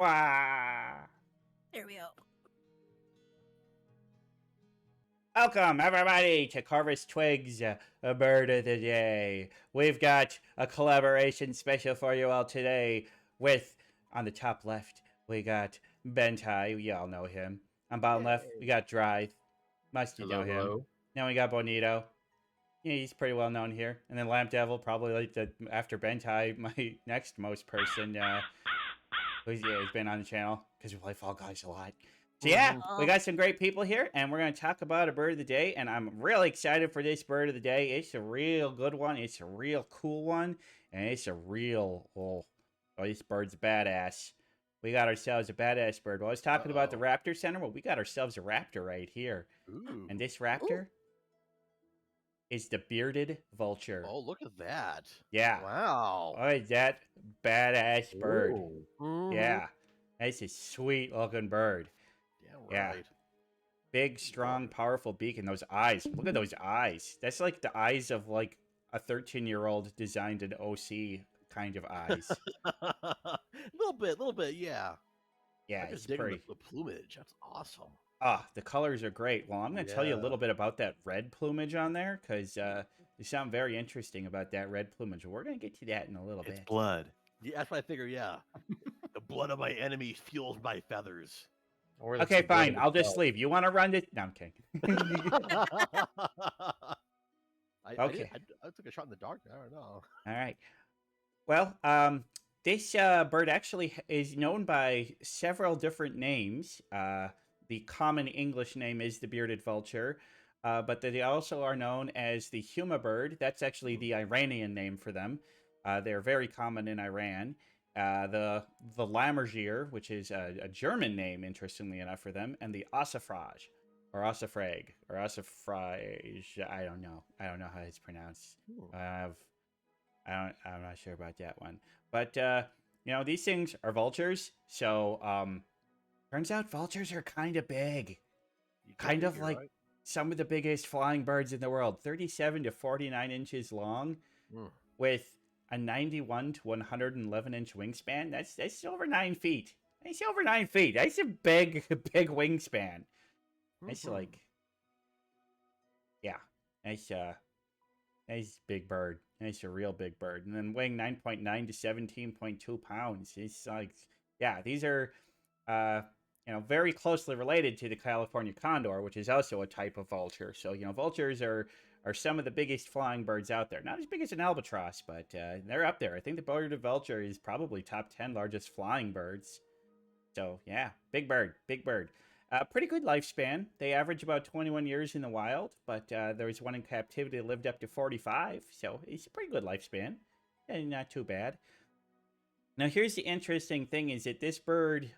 Wah! There we go. Welcome, everybody, to Carver's Twigs, a bird of the day. We've got a collaboration special for you all today with, on the top left, we got Bentai. You all know him. On bottom left, we got Drythe. Must you know him. Hello. Then we got Bonito. Yeah, he's pretty well known here. And then Lamp Devil, probably like the after Bentai, my next most person who's been on the channel because we play Fall Guys a lot. So yeah, we got some great people here, and we're going to talk about a bird of the day, and I'm really excited for this bird of the day. It's a real good one. It's a real cool one, and it's a real, oh this bird's badass. We got ourselves a badass bird. Well, I was talking about the Raptor Center. Well, we got ourselves a raptor right here. Ooh. And this raptor is the bearded vulture. Oh, look at that. Yeah. Wow. Oh, that badass bird. Ooh. Yeah. That's a sweet looking bird. Yeah, right. Yeah. Big, strong, powerful beak, and those eyes. Look at those eyes. That's like the eyes of like a 13-year-old designed an OC kind of eyes. little bit, yeah. Yeah, I'm it's just digging pretty. the plumage. That's awesome. Ah, the colors are great. Well, I'm going to tell you a little bit about that red plumage on there, because there's something very interesting about that red plumage. We're going to get to that in a little bit. It's blood. Yeah, that's what I figure, yeah. The blood of my enemy fuels my feathers. Okay, fine. I'll just leave. You want to run it? No, I'm kidding. Okay. I took a shot in the dark. I don't know. All right. Well, this bird actually is known by several different names. The common English name is the bearded vulture, but they also are known as the huma bird. That's actually the Iranian name for them. They're very common in Iran. The Lammergier, which is a German name, interestingly enough, for them, and the ossifrage, or ossifrage, or ossifrage. I don't know how it's pronounced. I'm not sure about that one. But these things are vultures. So turns out vultures are kind of big, kind of like some of the biggest flying birds in the world. 37 to 49 inches long, with a 91 to 111 inch wingspan. That's over 9 feet. That's over 9 feet. That's a big wingspan. That's like, yeah, that's big bird. That's a real big bird. And then weighing 9.9 to 17.2 pounds. It's like, yeah, these are, very closely related to the California condor, which is also a type of vulture. So, vultures are some of the biggest flying birds out there. Not as big as an albatross, but they're up there. I think the bearded vulture is probably top 10 largest flying birds. So, yeah, big bird. Pretty good lifespan. They average about 21 years in the wild, but there was one in captivity that lived up to 45, so it's a pretty good lifespan, and not too bad. Now, here's the interesting thing, is that this bird,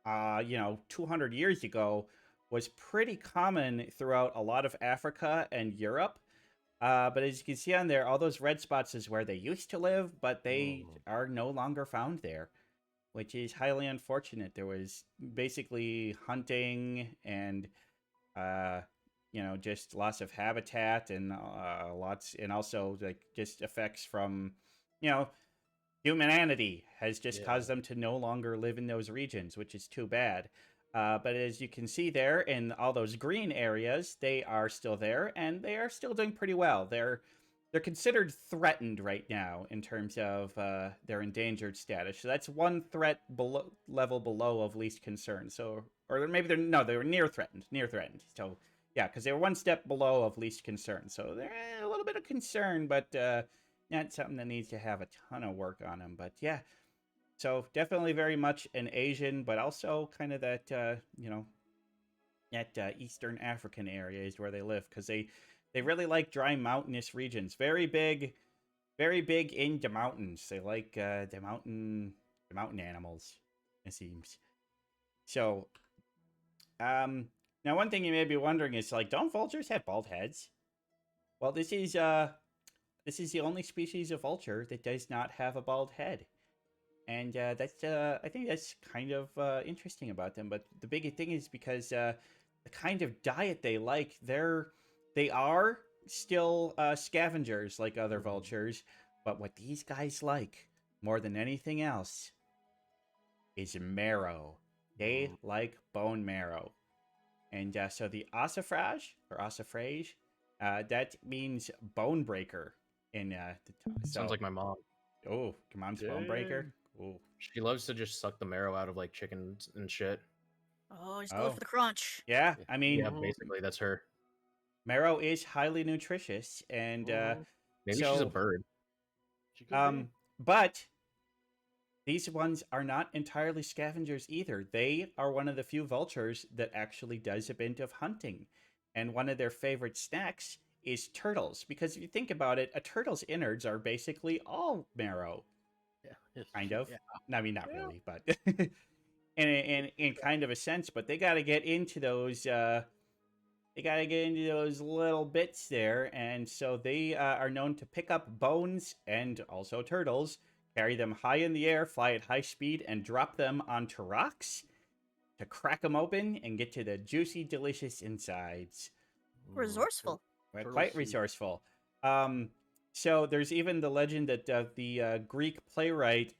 200 years ago, was pretty common throughout a lot of Africa and Europe. But as you can see on there, all those red spots is where they used to live, but they are no longer found there, which is highly unfortunate. There was basically hunting and, just loss of habitat and also like just effects from, humanity has just caused them to no longer live in those regions, which is too bad. But as you can see there in all those green areas, they are still there, and they are still doing pretty well. They're considered threatened right now in terms of their endangered status. So that's one threat level below of least concern. So, or maybe they were near threatened. So yeah, because they were one step below of least concern. So they're a little bit of concern, but not something that needs to have a ton of work on them. But yeah, so definitely very much an Asian, but also kind of that that Eastern African area is where they live, because they really like dry mountainous regions. Very big in the mountains. They like the mountain animals, it seems. So, now one thing you may be wondering is, like, don't vultures have bald heads? Well, this is the only species of vulture that does not have a bald head. And that's I think that's kind of interesting about them. But the big thing is because the kind of diet they like, they are still scavengers like other vultures, but what these guys like more than anything else is marrow. They like bone marrow. And so the ossifrage or ossifrage, that means bone breaker. Sounds like my mom. Oh, your mom's bone breaker. Oh, She loves to just suck the marrow out of like chickens and shit. Oh, just goes for the crunch. Yeah, I mean, Yeah, basically that's her. marrow is highly nutritious, and maybe so, she's a bird. She could be. But these ones are not entirely scavengers either. They are one of the few vultures that actually does a bit of hunting, and one of their favorite snacks is turtles. Because if you think about it, a turtle's innards are basically all marrow. Yeah, Kind of. Yeah. I mean, not really, but in kind of a sense. But they got to get into those. They got to get into those little bits there, and so they are known to pick up bones and also turtles, carry them high in the air, fly at high speed, and drop them onto rocks to crack them open and get to the juicy, delicious insides. Resourceful. Quite resourceful. So there's even the legend that the Greek playwright,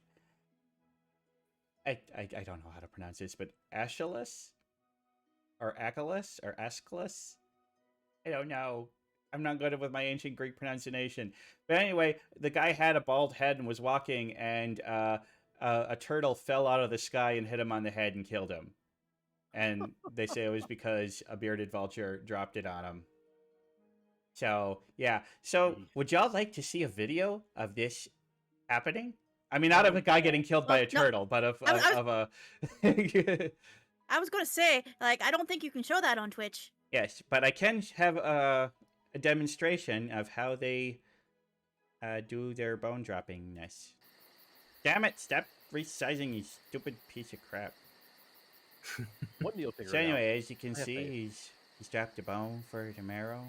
I don't know how to pronounce this, but Aeschylus or Aeschylus. I don't know. I'm not good with my ancient Greek pronunciation. But anyway, the guy had a bald head and was walking, and a turtle fell out of the sky and hit him on the head and killed him. And they say it was because a bearded vulture dropped it on him. So, yeah. So, would y'all like to see a video of this happening? I mean, not of a guy getting killed by a turtle, but of a... I was going to say, like, I don't think you can show that on Twitch. Yes, but I can have a demonstration of how they do their bone droppingness. Damn it, stop resizing, you stupid piece of crap. One Neil figure So it anyway, out. as you can see, he's dropped a bone for the marrow.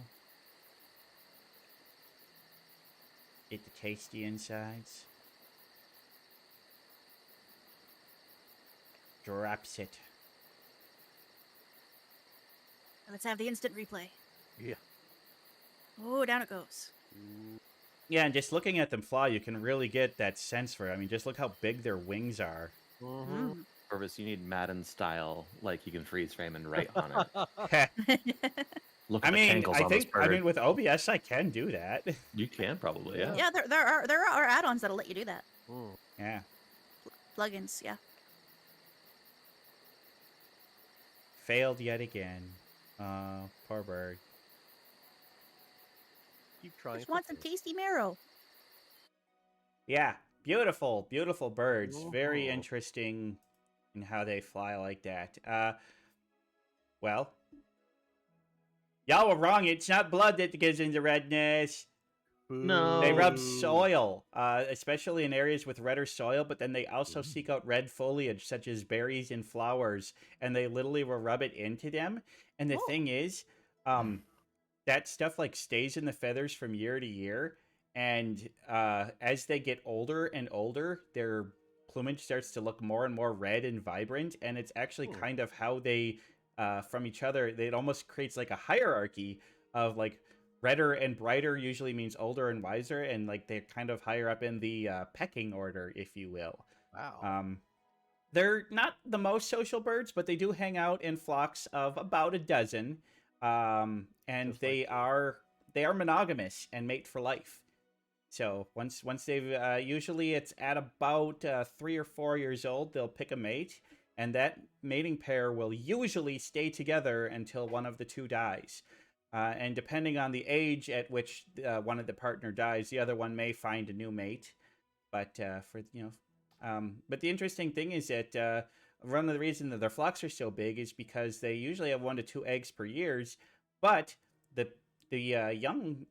Get the tasty insides. Drops it. Let's have the instant replay. Yeah. Oh, down it goes. Yeah, and just looking at them fly, you can really get that sense for it. I mean, just look how big their wings are. Purvis, you need Madden style, like you can freeze frame and write on it. Look at I mean, the on this bird. I mean, with OBS, I can do that. You can probably, yeah. Yeah, there are add-ons that'll let you do that. Yeah. Plugins, yeah. Failed yet again. Poor bird. Keep trying. Just want some tasty marrow. Yeah, beautiful, beautiful birds. Very interesting in how they fly like that. Well, y'all were wrong. It's not blood that gives into redness. No. They rub soil, especially in areas with redder soil, but then they also seek out red foliage, such as berries and flowers, and they literally will rub it into them. And the thing is, that stuff like stays in the feathers from year to year, and as they get older and older, their plumage starts to look more and more red and vibrant, and it's actually kind of how they, from each other, it almost creates like a hierarchy of like, redder and brighter usually means older and wiser, and like they're kind of higher up in the pecking order, if you will. Wow. They're not the most social birds, but they do hang out in flocks of about a dozen, and they are monogamous and mate for life. So once they've usually it's at about 3 or 4 years old, they'll pick a mate, and that mating pair will usually stay together until one of the two dies. And depending on the age at which one of the partner dies, the other one may find a new mate. But but the interesting thing is that one of the reasons that their flocks are so big is because they usually have 1 to 2 eggs per year. But the young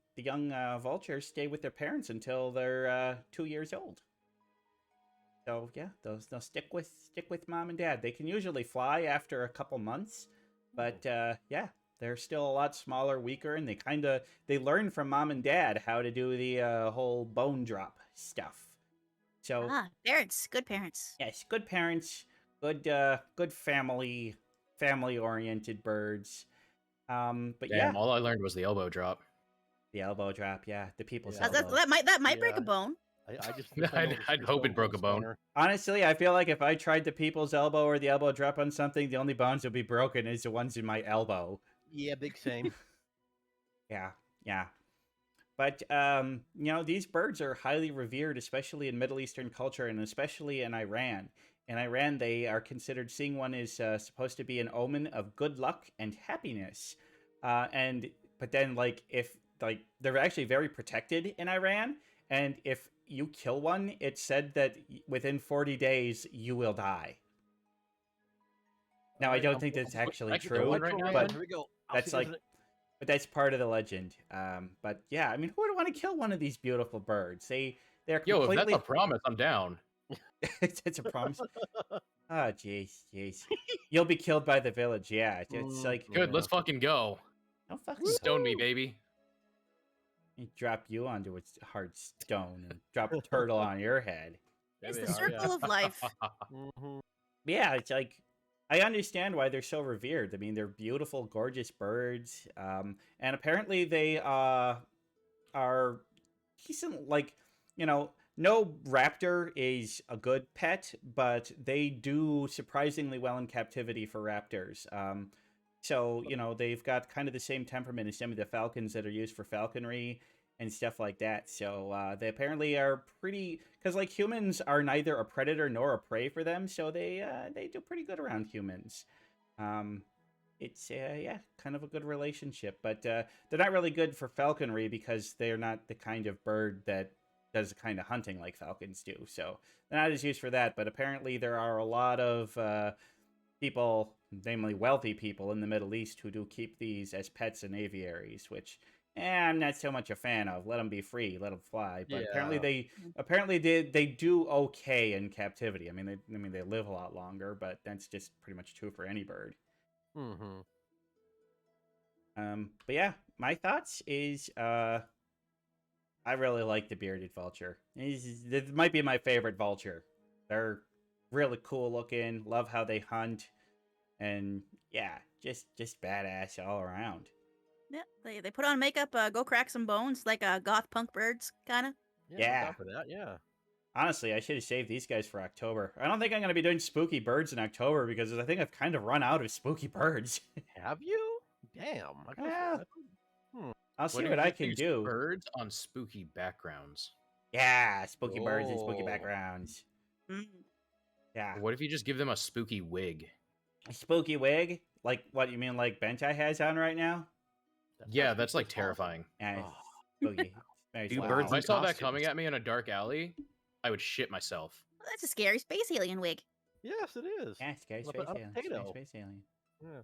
vultures stay with their parents until they're 2 years old. So yeah, they'll stick with mom and dad. They can usually fly after a couple months, but yeah. They're still a lot smaller, weaker, and they learn from mom and dad how to do the whole bone drop stuff. So parents, good parents. Yes, good parents, good family oriented birds. But Damn, all I learned was the elbow drop. The elbow drop, yeah, the people's elbow. That might break a bone. I just think I know the I'd Swiss hope it Army broke a bone. Spanner. Honestly, I feel like if I tried the people's elbow or the elbow drop on something, the only bones that would be broken is the ones in my elbow. Yeah, big same. Yeah, yeah. But these birds are highly revered, especially in Middle Eastern culture, and especially in Iran. In Iran, they are considered seeing one is supposed to be an omen of good luck and happiness. But then, if they're actually very protected in Iran, and if you kill one, it's said that within 40 days you will die. Now, I Alright, don't I'm think going that's to actually I can go true, one right now, but Here we go. I'll that's see if there's but that's part of the legend. But yeah, I mean, who would want to kill one of these beautiful birds? They're Yo, if that's completely. a promise, I'm down. It's a promise. Oh, jeez, jeez. You'll be killed by the village. Yeah, it's like Good, Yeah. let's fucking go. no fucking Stone me, baby. drop you onto a hard stone and drop a turtle on your head. There It's they the are, circle yeah. of life. Mhm. Yeah, it's like I understand why they're so revered. I mean, they're beautiful, gorgeous birds, and apparently they are decent. No raptor is a good pet, but they do surprisingly well in captivity for raptors. So they've got kind of the same temperament as some of the falcons that are used for falconry and stuff like that. So they apparently are pretty, because like humans are neither a predator nor a prey for them, so they do pretty good around humans. It's kind of a good relationship, but they're not really good for falconry because they're not the kind of bird that does the kind of hunting like falcons do. So they're not as used for that. But apparently there are a lot of people, namely wealthy people in the Middle East, who do keep these as pets and aviaries, which I'm not so much a fan of. Let them be free, let them fly. But apparently they do okay in captivity. I mean they live a lot longer, but that's just pretty much true for any bird. Mhm. But yeah, my thoughts is I really like the bearded vulture. This might be my favorite vulture. They're really cool looking. Love how they hunt, and yeah, just badass all around. Yeah, they put on makeup, go crack some bones, like goth punk birds, kind of. Yeah, I'm Yeah. down for that. Yeah. Honestly, I should have saved these guys for October. I don't think I'm gonna be doing spooky birds in October because I think I've kind of run out of spooky birds. Have you? Damn. I could've- Well, I'll see if what you I just can use do. Birds on spooky backgrounds. Yeah, spooky birds and spooky Oh. backgrounds. Mm. Yeah, What if you just give them a spooky wig? a spooky wig, like what you mean, like Bentai has on right now? Yeah, that's like terrifying. Yeah, it's Oh. spooky. Very Do spooky. birds If I in saw that costumes. coming at me in a dark alley, I would shit myself. Well, that's a scary space alien wig. Yes, it is. Yeah, scary On a- space on a alien. potato. Space alien. Yeah.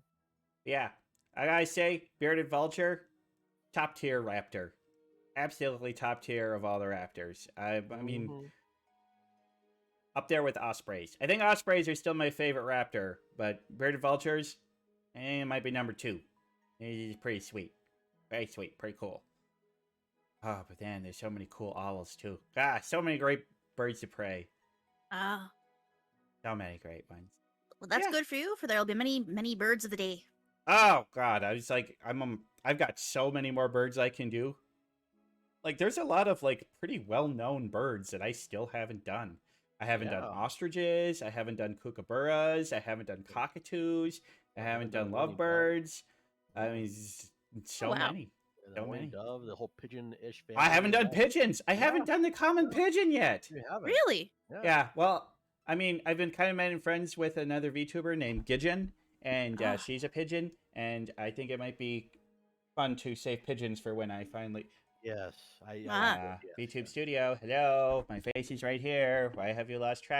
Yeah, I gotta say, bearded vulture, top tier raptor, absolutely top tier of all the raptors. I mean, Mhm. up there with ospreys. I think ospreys are still my favorite raptor, but bearded vultures, it might be number 2. It's pretty sweet, very sweet, pretty cool. Oh, but then there's so many cool owls too. So many great birds of prey. Ah, So many great ones. well, that's Yeah. good for you. For there'll be many birds of the day. Oh God, I was like, I've got so many more birds I can do. Like, there's a lot of like pretty well-known birds that I still haven't done. I haven't done Yeah. ostriches. I haven't done kookaburras. I haven't done cockatoos. I haven't done done white-winged lovebirds. I mean, so wow. many. And So the many. white dove, the whole pigeon-ish family. I haven't done yeah. pigeons. I haven't done the common pigeon yet. You haven't. Really? Yeah, well, I mean, I've been kind of made friends with another VTuber named Gidgeon, and Ah. she's a pigeon, and I think it might be fun to save pigeons for when I finally. Yes. I Ah. VTube Studio, hello, my face is right here. Why have you lost track